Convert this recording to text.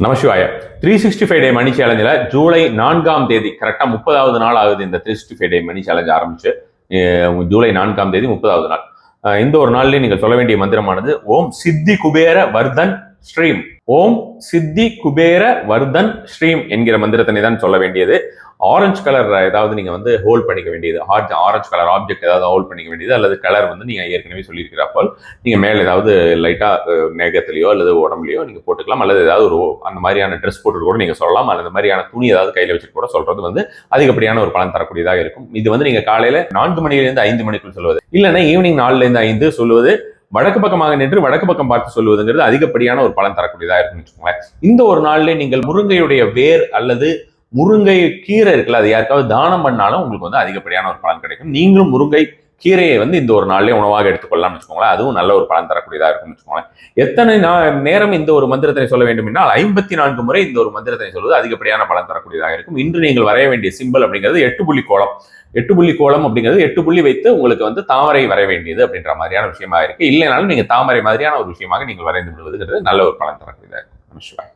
நமசிவாய. 365 டே மணி சேலஞ்சில் ஜூலை 4ஆம் தேதி கரெக்டாக 30வது நாள் ஆகுது. இந்த 365 டே மணி சேலஞ்ச் ஆரம்பிச்சு ஜூலை 4ஆம் தேதி 30வது நாள். இந்த ஒரு நாள்லயே நீங்கள் சொல்ல வேண்டிய மந்திரமானது ஓம் சித்தி குபேர வர்தன் ஸ்ரீம். ஓம் சித்தி குபேர வர்தன் ஸ்ரீம் என்கிற மந்திரத்தினை தான் சொல்ல வேண்டியது. ஆரஞ்சு கலர் ஏதாவது நீங்க வந்து ஹோல்ட் பண்ணிக்க வேண்டியது, ஆரஞ்சு கலர் ஆப்ஜெக்ட் ஏதாவது ஹோல்ட் பண்ணிக்க வேண்டியது, அல்லது கலர் வந்து நீங்க ஏற்கனவே சொல்லியிருக்கிறப்போ நீங்க மேல ஏதாவது லைட்டா நேகத்திலேயோ அல்லது உடம்புலையோ நீங்க போட்டுக்கலாம், அல்லது ஏதாவது ஒரு அந்த மாதிரியான ட்ரெஸ் போட்டு கூட நீங்க சொல்லலாம், அல்லது அந்த மாதிரியான துணி ஏதாவது கையில வச்சுட்டு கூட சொல்றது வந்து அதிகப்படியான ஒரு பலன் தரக்கூடியதாக இருக்கும். இது வந்து நீங்க காலையில 4 மணியிலிருந்து 5 மணிக்குள் சொல்வது, இல்லைன்னா ஈவினிங் 4லேருந்து 5 சொல்லுவது, வடக்கு பக்கமாக நின்று வடக்கு பக்கம் பார்த்து சொல்லுவதுங்கிறது அதிகப்படியான ஒரு பலன் தரக்கூடியதாக இருக்குன்னு வச்சுக்கோங்களேன். இந்த ஒரு நாள்ல நீங்கள் முருங்கையுடைய வேர் அல்லது முருங்கை கீரை இருக்குல்ல, அது யாருக்காவது தானம் பண்ணாலும் உங்களுக்கு வந்து அதிகப்படியான ஒரு பலன் கிடைக்கும். நீங்களும் முருங்கை கீரையை வந்து இந்த ஒரு நாள்லயே உணவாக எடுத்துக்கொள்ளலாம்னு வச்சுக்கோங்களேன். அதுவும் நல்ல ஒரு பலன் தரக்கூடியதா இருக்கும்னு வச்சுக்கோங்களேன். எத்தனை நேரம் இந்த ஒரு மந்திரத்தை சொல்ல வேண்டும் என்றால் 54 முறை இந்த ஒரு மந்திரத்தை சொல்வது அதிகப்படியான பலன் தரக்கூடியதாக இருக்கும். இன்று நீங்கள் வரைய வேண்டிய சிம்பிள் அப்படிங்கிறது 8 புள்ளி கோலம். 8 புள்ளி கோலம் அப்படிங்கிறது 8 புள்ளி வைத்து உங்களுக்கு வந்து தாமரை வரைய வேண்டியது அப்படின்ற மாதிரியான விஷயமா இருக்கு. இல்லைனாலும் நீங்க தாமரை மாதிரியான ஒரு விஷயமாக நீங்கள் வரைந்து விடுவதுங்கிறது நல்ல ஒரு பலன் தரக்கூடியதாக இருக்கும். நமஸ்காரம்.